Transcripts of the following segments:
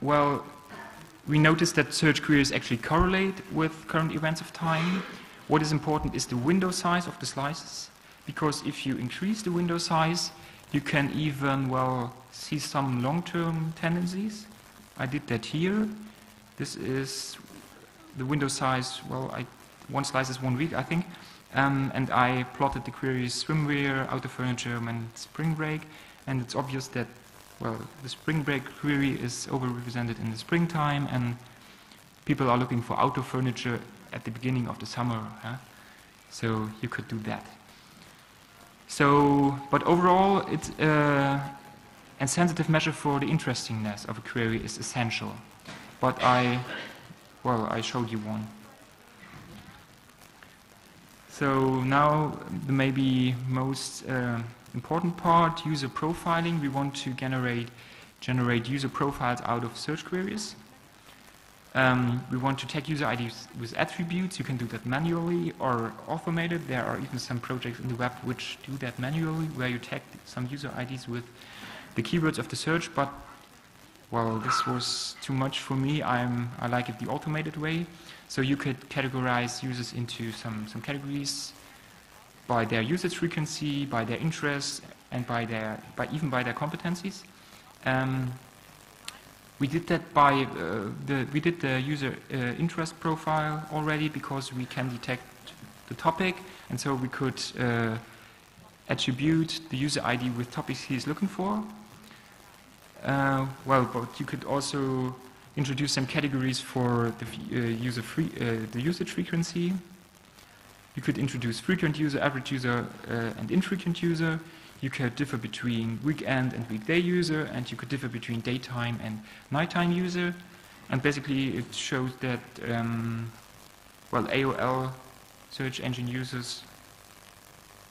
well, we noticed that search queries actually correlate with current events of time. What is important is the window size of the slices, because if you increase the window size, you can even, well, see some long-term tendencies. I did that here. This is the window size, well, one slice is 1 week, I think. And I plotted the queries swimwear, auto furniture, and spring break. And it's obvious that, well, the spring break query is overrepresented in the springtime, and people are looking for auto furniture at the beginning of the summer. Huh? So you could do that. So, but overall, it's a sensitive measure for the interestingness of a query is essential. But I showed you one. So now the maybe most important part, user profiling. We want to generate user profiles out of search queries. We want to tag user IDs with attributes. You can do that manually or automated. There are even some projects in the web which do that manually, where you tag some user IDs with the keywords of the search. But, well, this was too much for me. I like it the automated way. So you could categorize users into some categories by their usage frequency, by their interests, and even by their competencies. We did that by we did the user interest profile already, because we can detect the topic, and so we could attribute the user ID with topics he is looking for. Well, but you could also introduce some categories for the usage frequency. You could introduce frequent user, average user, and infrequent user. You could differ between weekend and weekday user, and you could differ between daytime and nighttime user. And basically, it shows that well, AOL search engine users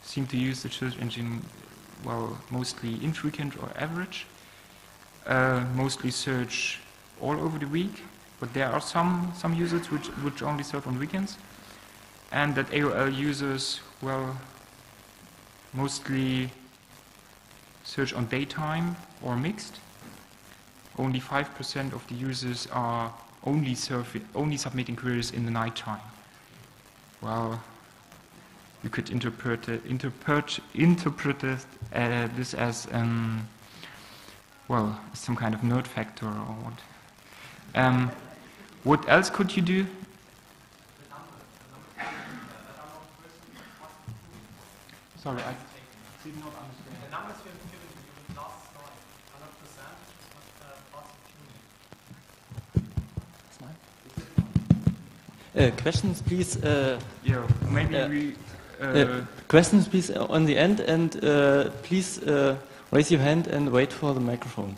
seem to use the search engine, well, mostly infrequent or average. Mostly search all over the week, but there are some users which only surf on weekends. And that AOL users, well, mostly search on daytime or mixed. Only 5% of the users are only submitting queries in the nighttime. Well, you could interpret this as well, some kind of nerd factor or what. What else could you do? Sorry, I did not understand. The numbers you have given you last slide, 100%, questions, please. Yeah, maybe questions, please, on the end, and please raise your hand and wait for the microphone.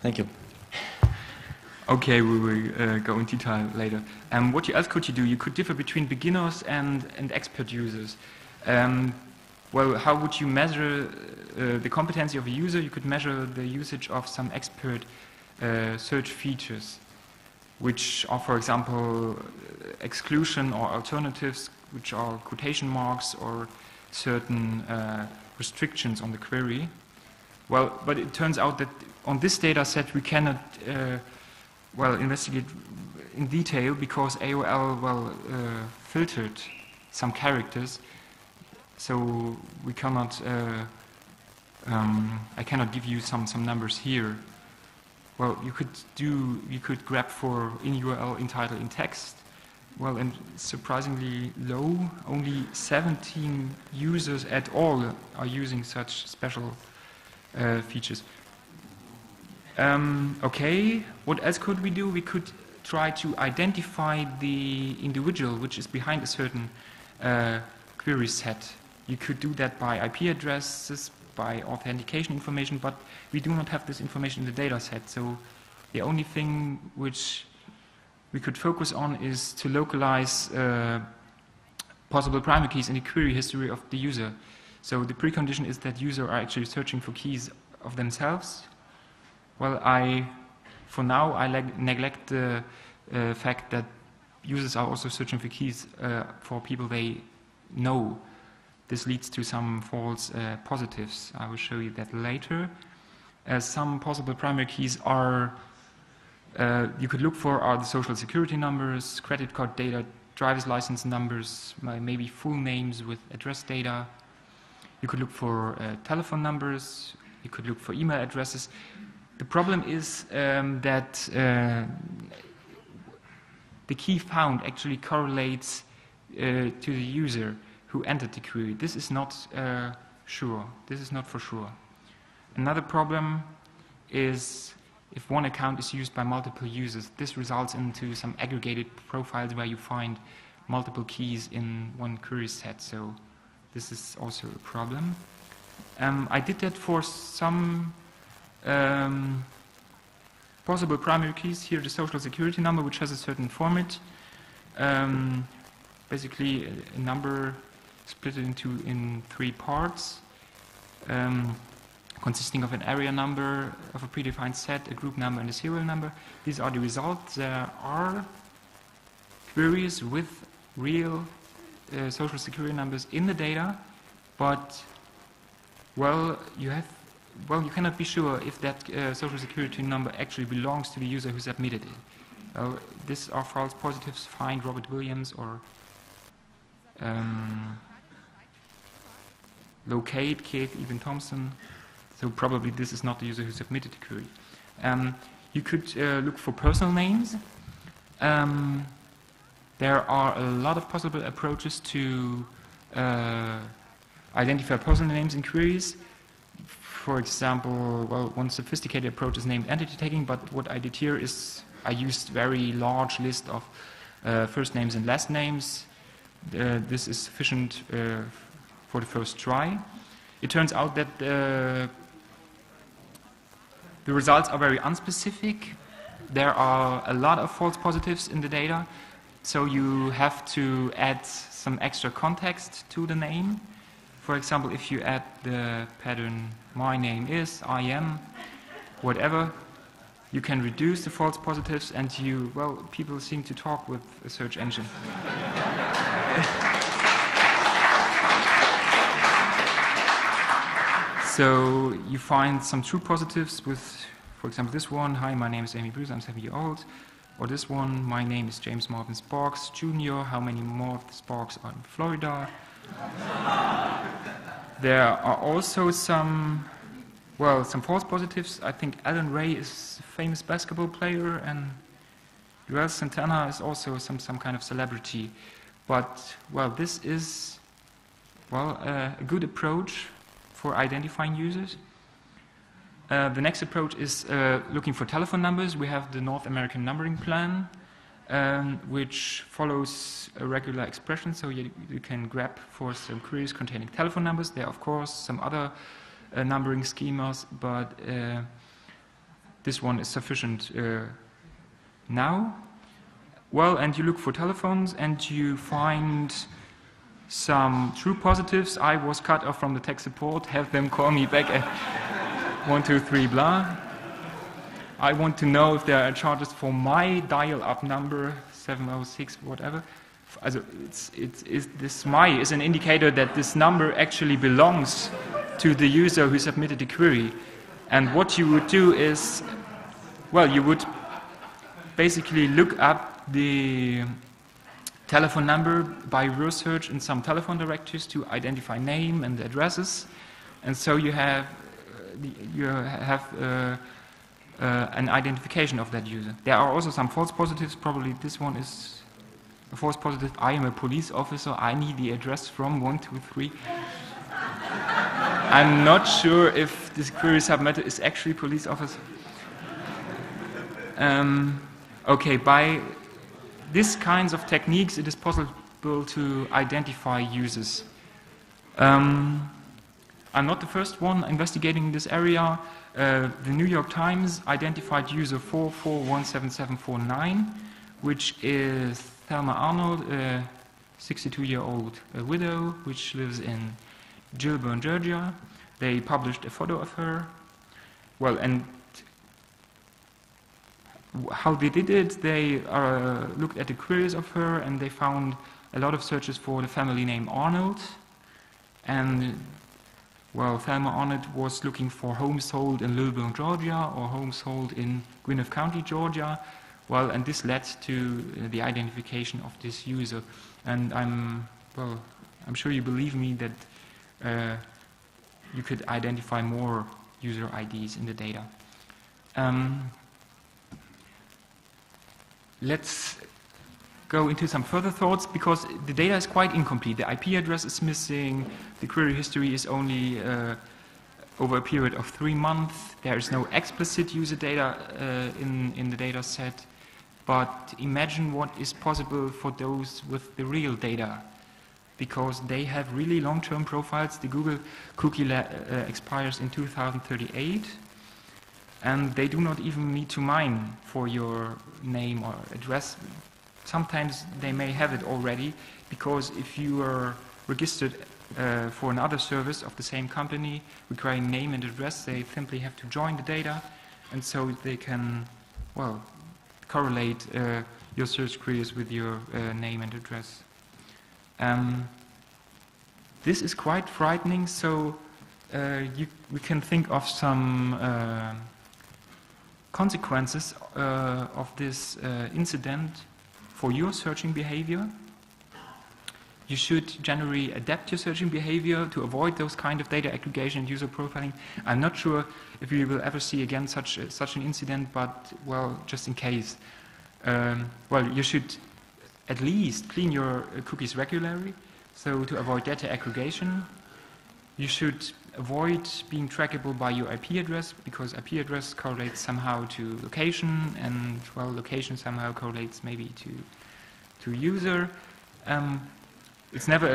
Thank you. Okay, we will go in detail later. What else could you do? You could differ between beginners and expert users. Well, how would you measure the competency of a user? You could measure the usage of some expert search features, which are, for example, exclusion or alternatives, which are quotation marks or certain restrictions on the query. Well, but it turns out that on this data set we cannot well, investigate in detail, because AOL, well, filtered some characters. So we cannot, I cannot give you some numbers here. Well, you could grab for in URL, in title, in text. Well, and surprisingly low, only 17 users at all are using such special features. Okay, what else could we do? We could try to identify the individual which is behind a certain query set. You could do that by IP addresses, by authentication information, but we do not have this information in the data set. So the only thing which we could focus on is to localize possible primary keys in the query history of the user. So the precondition is that users are actually searching for keys of themselves. Well, for now, I neglect the fact that users are also searching for keys for people they know. This leads to some false positives. I will show you that later. Some possible primary keys are You could look for are the social security numbers, credit card data, driver's license numbers, maybe full names with address data. You could look for telephone numbers. You could look for email addresses. The problem is that the key found actually correlates to the user who entered the query. This is not sure. This is not for sure. Another problem is if one account is used by multiple users, this results into some aggregated profiles where you find multiple keys in one query set. So this is also a problem. I did that for some possible primary keys. Here the social security number, which has a certain format. Basically a number split in 3 parts, consisting of an area number of a predefined set, a group number, and a serial number. These are the results. There are queries with real social security numbers in the data, but you cannot be sure if that social security number actually belongs to the user who submitted it. These are false positives. Find Robert Williams or locate Keith Evan Thompson. So probably this is not the user who submitted the query. You could look for personal names. There are a lot of possible approaches to identify personal names in queries. For example, one sophisticated approach is named entity tagging, but what I did here is I used very large list of first names and last names. This is sufficient for the first try. It turns out that the results are very unspecific. There are a lot of false positives in the data, so you have to add some extra context to the name. For example, if you add the pattern, my name is, I am, whatever, you can reduce the false positives and people seem to talk with a search engine. So you find some true positives with, for example, this one, hi, my name is Amy Bruce, I'm 7 years old. Or this one, my name is James Marvin Sparks Jr., how many more of the Sparks are in Florida? There are also some false positives. I think Alan Ray is a famous basketball player, and Joel Santana is also some kind of celebrity. But, this is, a good approach for identifying users. The next approach is looking for telephone numbers. We have the North American Numbering Plan, which follows a regular expression, so you can grab for some queries containing telephone numbers. There are, of course, some other numbering schemas, but this one is sufficient now. And you look for telephones, and you find some true positives. I was cut off from the tech support, have them call me back at 123 blah. I want to know if there are charges for my dial-up number 706 whatever. Also this my is an indicator that this number actually belongs to the user who submitted the query. And what you would do is, you would basically look up the telephone number by reverse search in some telephone directories to identify name and addresses, and so you have an identification of that user. There are also some false positives. Probably this one is a false positive. I am a police officer. I need the address from 123. I'm not sure if this query submitted is actually police officer. By these kinds of techniques, it is possible to identify users. I'm not the first one investigating this area. The New York Times identified user 4417749, which is Thelma Arnold, a 62-year-old widow, which lives in Gilburn, Georgia. They published a photo of her. And how they did it, they looked at the queries of her, and they found a lot of searches for the family name Arnold. And well, Thelma Arnott was looking for homes sold in Louisville, Georgia, or homes sold in Gwinnett County, Georgia. Well, and this led to the identification of this user. And I'm sure you believe me that you could identify more user IDs in the data. Let's go into some further thoughts, because the data is quite incomplete. The IP address is missing, the query history is only over a period of 3 months. There is no explicit user data in the data set. But imagine what is possible for those with the real data, because they have really long-term profiles. The Google cookie expires in 2038, and they do not even need to mine for your name or address. Sometimes they may have it already, because if you are registered for another service of the same company requiring name and address, they simply have to join the data, and so they can, well, correlate your search queries with your name and address. This is quite frightening, so we can think of some consequences of this incident for your searching behavior. You should generally adapt your searching behavior to avoid those kind of data aggregation and user profiling. I'm not sure if we will ever see again such an incident, but, well, just in case. Well, you should at least clean your cookies regularly, so to avoid data aggregation. You should avoid being trackable by your IP address, because IP address correlates somehow to location, and, well, location somehow correlates maybe to user. It's never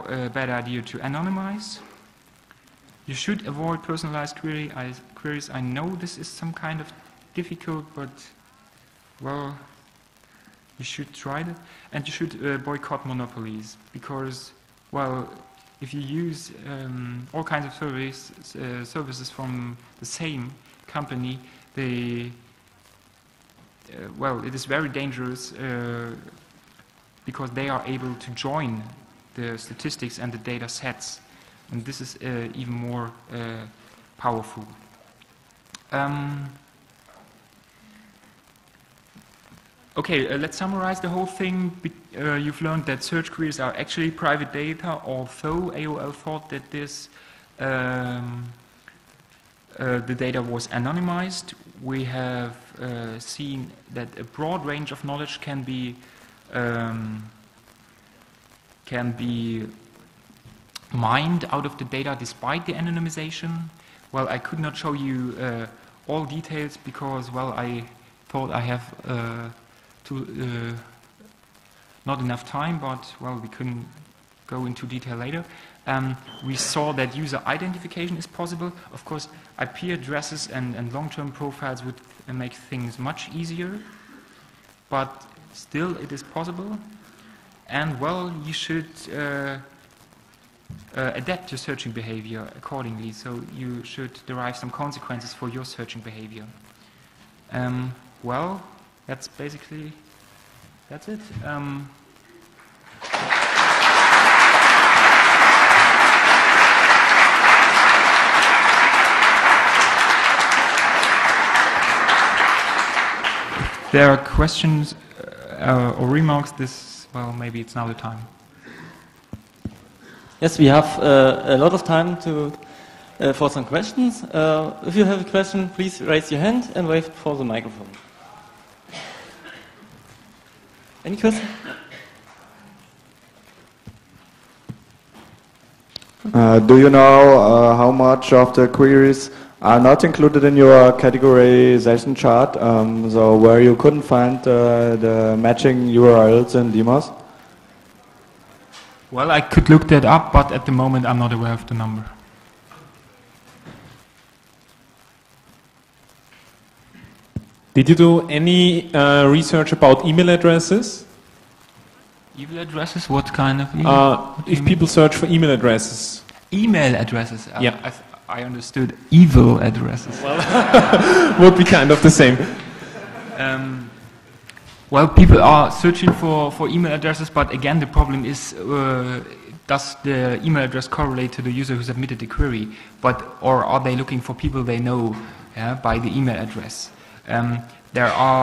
a bad idea to anonymize. You should avoid personalized queries. I know this is some kind of difficult, but, well, you should try that. And you should boycott monopolies, because, well, if you use all kinds of services from the same company, well, it is very dangerous, because they are able to join the statistics and the data sets, and this is even more powerful. Okay, let's summarize the whole thing. You've learned that search queries are actually private data, although AOL thought that this the data was anonymized. We have seen that a broad range of knowledge can be mined out of the data despite the anonymization. Well, I could not show you all details because, well, I thought I have not enough time, but, well, we couldn't go into detail later. We saw that user identification is possible. Of course, IP addresses and long-term profiles would make things much easier, but still it is possible. And, well, you should adapt your searching behavior accordingly, so you should derive some consequences for your searching behavior. Well, that's basically, that's it. There are questions or remarks. Well, maybe it's now the time. Yes, we have a lot of time for some questions. If you have a question, please raise your hand and wait for the microphone. Any question? Do you know how much of the queries are not included in your categorization chart, so where you couldn't find the matching URLs in DMOS? Well, I could look that up, but at the moment I'm not aware of the number. Did you do any research about email addresses? Email addresses? What kind of email? If people search for email addresses. Email addresses? Yeah. I understood evil addresses. Well, would be kind of the same. Well, people are searching for email addresses, but again, the problem is does the email address correlate to the user who submitted the query, or are they looking for people they know by the email address? There are